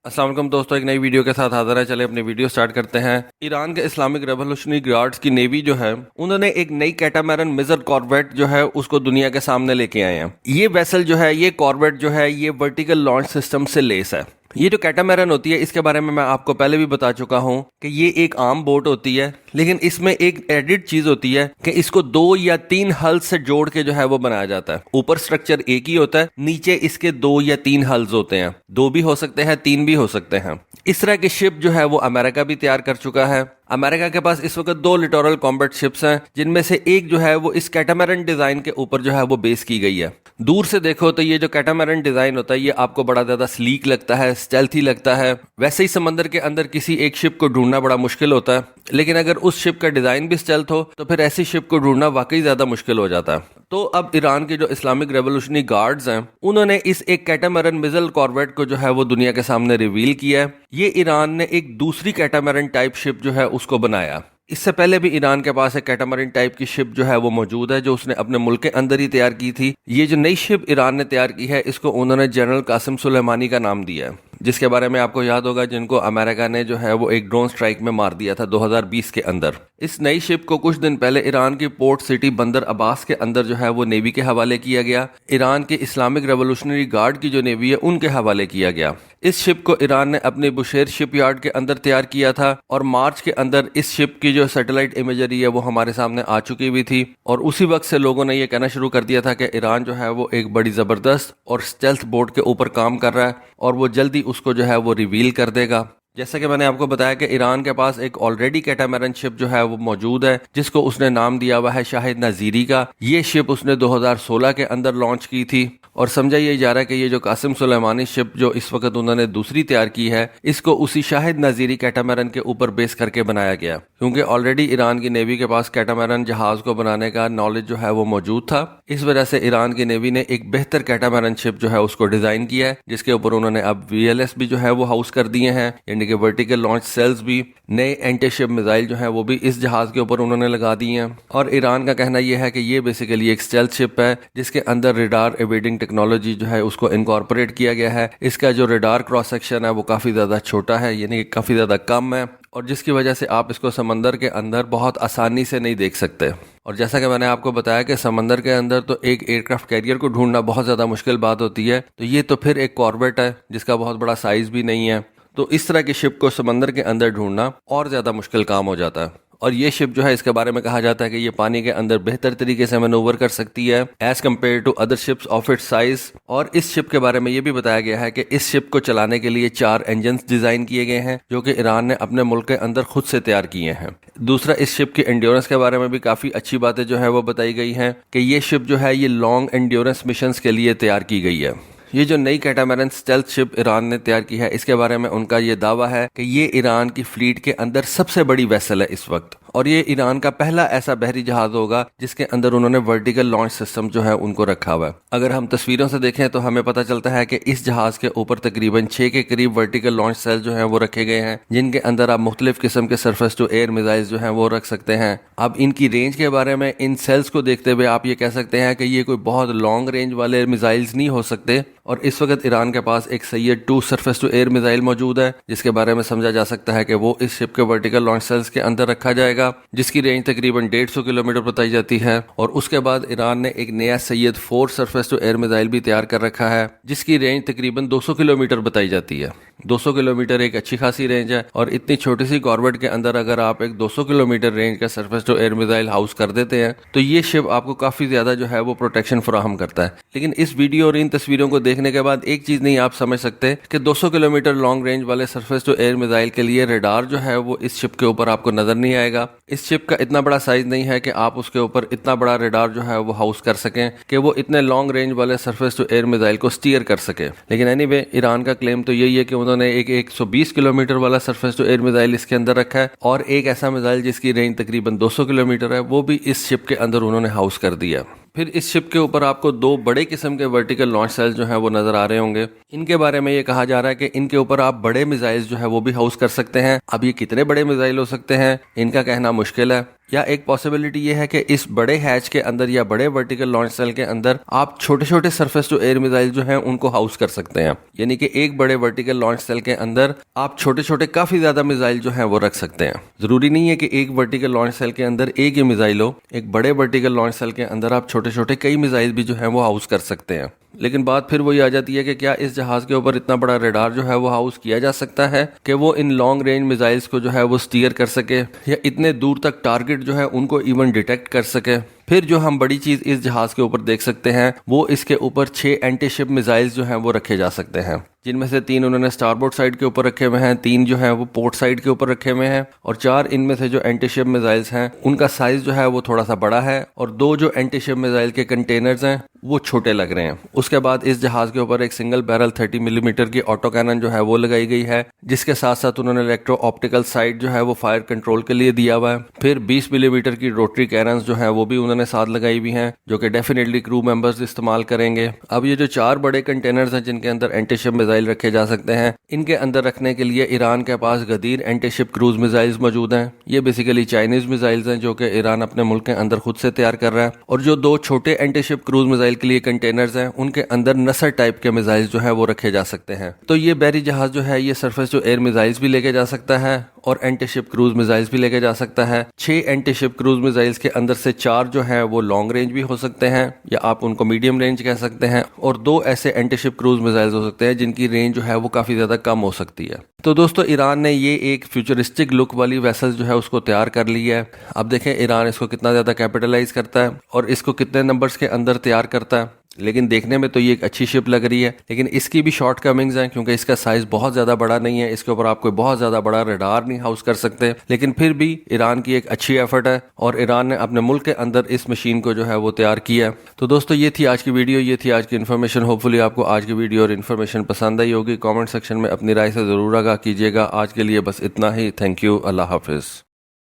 السلام علیکم دوستوں، ایک نئی ویڈیو کے ساتھ حاضر ہے۔ چلے اپنی ویڈیو سٹارٹ کرتے ہیں۔ ایران کے اسلامک ریولوشنری گارڈز کی نیوی جو ہے انہوں نے ایک نئی کیٹامارن میزر کارویٹ جو ہے اس کو دنیا کے سامنے لے کے آئے ہیں۔ یہ ویسل جو ہے، یہ کارویٹ جو ہے، یہ ورٹیکل لانچ سسٹم سے لیس ہے۔ یہ جو کیٹامارن ہوتی ہے اس کے بارے میں آپ کو پہلے بھی بتا چکا ہوں کہ یہ ایک عام بوٹ ہوتی ہے، لیکن اس میں ایک ایڈڈ چیز ہوتی ہے کہ اس کو 2 یا 3 ہلز سے جوڑ کے جو ہے وہ بنایا جاتا ہے۔ اوپر سٹرکچر ایک ہی ہوتا ہے، نیچے اس کے 2 یا 3 ہلز ہوتے ہیں، 2 بھی ہو سکتے ہیں، 3 بھی ہو سکتے ہیں۔ اس طرح کی شپ جو ہے وہ امریکہ بھی تیار کر چکا ہے۔ امریکہ کے پاس اس وقت 2 لٹورل کمبیٹ شپس ہیں، جن میں سے ایک جو ہے وہ اس کیٹامارن ڈیزائن کے اوپر جو ہے وہ بیس کی گئی ہے۔ دور سے دیکھو تو یہ جو کیٹامارن ڈیزائن ہوتا ہے یہ آپ کو بڑا زیادہ سلیک لگتا ہے، اسٹیلتھی لگتا ہے۔ ویسے ہی سمندر کے اندر کسی ایک شپ کو ڈھونڈنا بڑا مشکل ہوتا ہے، لیکن اگر اس شپ کا ڈیزائن بھی اسٹیلتھ ہو تو پھر ایسی شپ کو ڈھونڈنا واقعی زیادہ مشکل ہو جاتا ہے۔ تو اب ایران کے جو اسلامک ریولوشنری گارڈز ہیں انہوں نے اس ایک کیٹامارن میزل کارویٹ کو جو ہے وہ دنیا کے سامنے ریویل کیا ہے۔ یہ ایران نے ایک دوسری کیٹامارن ٹائپ شپ جو ہے اس کو بنایا۔ اس سے پہلے بھی ایران کے پاس ایک کیٹامارن ٹائپ کی شپ جو ہے وہ موجود ہے، جو اس نے اپنے ملک کے اندر ہی تیار کی تھی۔ یہ جو نئی شپ ایران نے تیار کی ہے اس کو انہوں نے جنرل قاسم سلیمانی کا نام دیا ہے، جس کے بارے میں آپ کو یاد ہوگا، جن کو امریکہ نے جو ہے وہ ایک ڈرون سٹرائک میں مار دیا تھا 2020 کے اندر۔ اس نئی شپ کو کچھ دن پہلے ایران کی پورٹ سٹی بندر عباس کے اندر جو ہے وہ نیوی کے حوالے کیا گیا۔ ایران کے اسلامک ریولوشنری گارڈ کی جو نیوی ہے ان کے حوالے کیا گیا۔ اس شپ کو ایران نے اپنے بشیر شپ یارڈ کے اندر تیار کیا تھا، اور مارچ کے اندر اس شپ کی جو سیٹلائٹ امیجری ہے وہ ہمارے سامنے آ چکی ہوئی تھی، اور اسی وقت سے لوگوں نے یہ کہنا شروع کر دیا تھا کہ ایران جو ہے وہ ایک بڑی زبردست اور اسٹیلتھ بوٹ کے اوپر کام کر رہا ہے، اور وہ جلدی اس کو جو ہے وہ ریویل کر دے گا۔ جیسا کہ میں نے آپ کو بتایا کہ ایران کے پاس ایک آلریڈی کیٹامارن شپ جو ہے وہ موجود ہے، جس کو اس نے نام دیا ہوا ہے شاہد نظیری کا۔ یہ شپ اس نے 2016 کے اندر لانچ کی تھی، اور سمجھا یہ جا رہا ہے کہ یہ جو قاسم سلیمانی شپ جو اس وقت انہوں نے دوسری تیار کی ہے، اس کو اسی شاہد نظیری کیٹامارن کے اوپر بیس کر کے بنایا گیا، کیونکہ آلریڈی ایران کی نیوی کے پاس کیٹامارن جہاز کو بنانے کا نالج جو ہے وہ موجود تھا۔ اس وجہ سے ایران کی نیوی نے ایک بہتر کیٹامارن شپ جو ہے اس کو ڈیزائن کیا ہے، جس کے اوپر انہوں نے اب VLS بھی جو ہے وہ ہاؤس کر دیے ہیں، یعنی کہ ورٹیکل لانچ سیلز بھی۔ نئے اینٹی شپ میزائل جو ہیں وہ بھی اس جہاز کے اوپر انہوں نے لگا دی ہیں، اور ایران کا کہنا یہ ہے کہ یہ بیسیکلی ایک اسٹیلتھ شپ ہے جس کے اندر ریڈار ایویڈنگ ٹیکنالوجی جو ہے اس کو انکارپوریٹ کیا گیا ہے۔ اس کا جو ریڈار کراس سیکشن ہے وہ کافی زیادہ چھوٹا ہے، یعنی کہ کافی زیادہ کم ہے، اور جس کی وجہ سے آپ اس کو سمندر کے اندر بہت آسانی سے نہیں دیکھ سکتے۔ اور جیسا کہ میں نے آپ کو بتایا کہ سمندر کے اندر تو ایک ایئر کرافٹ کیریئر کو ڈھونڈنا بہت زیادہ مشکل بات ہوتی ہے، تو یہ تو پھر ایک کارویٹ ہے جس کا بہت بڑا سائز بھی نہیں ہے، تو اس طرح کی شپ کو سمندر کے اندر ڈھونڈنا اور زیادہ مشکل کام ہو جاتا ہے۔ اور یہ شپ جو ہے اس کے بارے میں کہا جاتا ہے کہ یہ پانی کے اندر بہتر طریقے سے مینوور کر سکتی ہے as compare to other ships of it size. اور اس شپ کے بارے میں یہ بھی بتایا گیا ہے کہ اس شپ کو چلانے کے لیے 4 انجنز ڈیزائن کیے گئے ہیں، جو کہ ایران نے اپنے ملک کے اندر خود سے تیار کیے ہیں۔ دوسرا، اس شپ کی انڈیورنس کے بارے میں بھی کافی اچھی باتیں جو ہے وہ بتائی گئی ہیں کہ یہ شپ جو ہے یہ لانگ انڈیورنس مشنز کے لیے تیار کی گئی ہے۔ یہ جو نئی کیٹامارن اسٹیلتھ شپ ایران نے تیار کی ہے، اس کے بارے میں ان کا یہ دعویٰ ہے کہ یہ ایران کی فلیٹ کے اندر سب سے بڑی ویسل ہے اس وقت، اور یہ ایران کا پہلا ایسا بحری جہاز ہوگا جس کے اندر انہوں نے ورٹیکل لانچ سسٹم جو ہے ان کو رکھا ہوا ہے۔ اگر ہم تصویروں سے دیکھیں تو ہمیں پتہ چلتا ہے کہ اس جہاز کے اوپر تقریباً 6 کے قریب ورٹیکل لانچ سیل جو ہیں وہ رکھے گئے ہیں، جن کے اندر آپ مختلف قسم کے سرفیس ٹو ایئر میزائل جو ہیں وہ رکھ سکتے ہیں۔ اب ان کی رینج کے بارے میں ان سیلز کو دیکھتے ہوئے آپ یہ کہہ سکتے ہیں کہ یہ کوئی بہت لانگ رینج والے میزائلز نہیں ہو سکتے، اور اس وقت ایران کے پاس ایک سید 2 سرفیس ٹو ایئر میزائل موجود ہے، جس کے بارے میں سمجھا جا سکتا ہے کہ وہ اس شپ کے ورٹیکل لانچ سیلز کے اندر رکھا جائے گا، جس کی رینج تقریباً 150 کلومیٹر بتائی جاتی ہے۔ اور اس کے بعد ایران نے ایک نیا سید 4 سرفیس ٹو ایئر میزائل بھی تیار کر رکھا ہے، جس کی رینج تقریباً 200 کلومیٹر بتائی جاتی ہے۔ 200 کلومیٹر ایک اچھی خاصی رینج ہے، اور اتنی چھوٹی سی کاربیٹ کے اندر اگر آپ ایک 200 کلومیٹر رینج کا surface to air missile house کر دیتے ہیں تو یہ شپ آپ کو کافی زیادہ جو ہے وہ پروٹیکشن فراہم کرتا ہے۔ لیکن اس ویڈیو اور ان تصویروں کو دیکھنے کے بعد ایک چیز نہیں آپ سمجھ سکتے کہ 200 کلومیٹر لانگ رینج والے سرفیس ٹو ایئر میزائل کے لیے ریڈار جو ہے وہ اس شپ کے اوپر آپ کو نظر نہیں آئے گا۔ اس شپ کا اتنا بڑا سائز نہیں ہے کہ آپ اس کے اوپر اتنا بڑا ریڈار جو ہے وہ ہاؤس کر سکیں کہ وہ اتنے لانگ رینج والے سرفیس ٹو ایئر میزائل کو سٹیئر کر سکے۔ لیکن اینی وے ایران کا کلیم تو یہی ہے کہ انہوں نے ایک 120 کلومیٹر والا سرفیس ٹو ایئر میزائل اس کے اندر رکھا ہے، اور ایک ایسا میزائل جس کی رینج تقریباً 200 کلومیٹر ہے وہ بھی اس شپ کے اندر انہوں نے ہاؤس کر دیا۔ پھر اس شپ کے اوپر آپ کو 2 بڑے قسم کے ورٹیکل لانچ سیل جو ہیں وہ نظر آ رہے ہوں گے۔ ان کے بارے میں یہ کہا جا رہا ہے کہ ان کے اوپر آپ بڑے میزائل جو ہے وہ بھی ہاؤس کر سکتے ہیں۔ اب یہ کتنے بڑے میزائل ہو سکتے ہیں ان کا کہنا مشکل ہے۔ یا ایک پاسبلٹی یہ ہے کہ اس بڑے ہیچ کے اندر یا بڑے ورٹیکل لانچ سیل کے اندر آپ چھوٹے چھوٹے سرفیس ٹو ایئر میزائل جو ہیں ان کو ہاؤس کر سکتے ہیں، یعنی کہ ایک بڑے ورٹیکل لانچ سیل کے اندر آپ چھوٹے چھوٹے کافی زیادہ میزائل جو ہیں وہ رکھ سکتے ہیں۔ ضروری نہیں ہے کہ ایک ورٹیکل لانچ سیل کے اندر ایک ہی میزائل ہو، ایک بڑے ورٹیکل لانچ سیل کے اندر آپ چھوٹے چھوٹے کئی میزائل بھی جو ہیں وہ ہاؤس کر سکتے ہیں۔ لیکن بات پھر وہی آ جاتی ہے کہ کیا اس جہاز کے اوپر اتنا بڑا ریڈار جو ہے وہ ہاؤس کیا جا سکتا ہے کہ وہ ان لانگ رینج میزائلز کو جو ہے وہ سٹیئر کر سکے، یا اتنے دور تک ٹارگٹ جو ہے ان کو ایون ڈیٹیکٹ کر سکے۔ پھر جو ہم بڑی چیز اس جہاز کے اوپر دیکھ سکتے ہیں وہ اس کے اوپر 6 اینٹی شپ میزائلز جو ہیں وہ رکھے جا سکتے ہیں، جن میں سے 3 انہوں نے سٹار بورڈ سائڈ کے اوپر رکھے ہوئے ہیں، 3 جو ہیں وہ پورٹ سائڈ کے اوپر رکھے ہوئے ہیں، اور 4 ان میں سے جو اینٹی شپ میزائلز ہیں ان کا سائز جو ہے وہ تھوڑا سا بڑا ہے، اور 2 جو اینٹی شپ میزائل کے کنٹینرز ہیں وہ چھوٹے لگ رہے ہیں۔ اس کے بعد اس جہاز کے اوپر ایک سنگل بیرل 30 ملی میٹر کی آٹو کینن جو ہے وہ لگائی گئی ہے، جس کے ساتھ ساتھ انہوں نے الیکٹرو آپٹیکل سائٹ جو ہے وہ فائر کنٹرول کے لیے دیا ہوا ہے۔ پھر 20 ملی میٹر کی روٹری کیننز جو ہیں وہ بھی انہوں نے ساتھ لگائی ہوئی ہیں، جو کہ ڈیفینیٹلی کرو ممبرز استعمال کریں گے۔ اب یہ جو 4 بڑے کنٹینرز ہیں جن کے اندر اینٹی شپ میزائل رکھے جا سکتے ہیں، ان کے اندر رکھنے کے لیے ایران کے پاس غدیر اینٹی شپ کروز میزائلز موجود ہیں۔ یہ بیسیکلی چائنیز میزائلز ہیں جو کہ ایران اپنے ملک کے اندر خود سے تیار کر رہا ہے، اور جو 2 چھوٹے اینٹی شپ کروز میزائل کے لیے کنٹینرز ہیں ان کے اندر نصر ٹائپ کے میزائلز جو ہیں وہ رکھے جا سکتے ہیں۔ تو یہ بحری جہاز جو ہے یہ سرفیس ٹو ایئر میزائلز بھی لے کے جا سکتا ہے اور اینٹی شپ کروز میزائلز بھی لے کے جا سکتا ہے۔ 6 اینٹی شپ کروز میزائلز کے اندر سے 4 جو ہیں وہ لانگ رینج بھی ہو سکتے ہیں، یا آپ ان کو میڈیم رینج کہہ سکتے ہیں، اور 2 ایسے اینٹی شپ کروز میزائلز ہو سکتے ہیں جن کی رینج جو ہے وہ کافی زیادہ کم ہو سکتی ہے۔ تو دوستو ایران نے یہ ایک فیوچرسٹک لک والی ویسل جو ہے اس کو تیار کر لی ہے۔ اب دیکھیں ایران اس کو کتنا زیادہ کیپٹلائز کرتا ہے اور اس کو کتنے نمبرز کے اندر تیار کرتا ہے۔ لیکن دیکھنے میں تو یہ ایک اچھی شپ لگ رہی ہے، لیکن اس کی بھی شارٹ کمنگز ہیں کیونکہ اس کا سائز بہت زیادہ بڑا نہیں ہے، اس کے اوپر آپ کوئی بہت زیادہ بڑا ریڈار نہیں ہاؤس کر سکتے، لیکن پھر بھی ایران کی ایک اچھی ایفرٹ ہے اور ایران نے اپنے ملک کے اندر اس مشین کو جو ہے وہ تیار کیا ہے۔ تو دوستو یہ تھی آج کی ویڈیو، یہ تھی آج کی انفارمیشن۔ ہوپ فلی آپ کو آج کی ویڈیو اور انفارمیشن پسند آئی ہوگی۔ کامنٹ سیکشن میں اپنی رائے سے ضرور آگاہ کیجیے گا۔ آج کے لیے بس اتنا ہی۔ تھینک یو، اللہ حافظ۔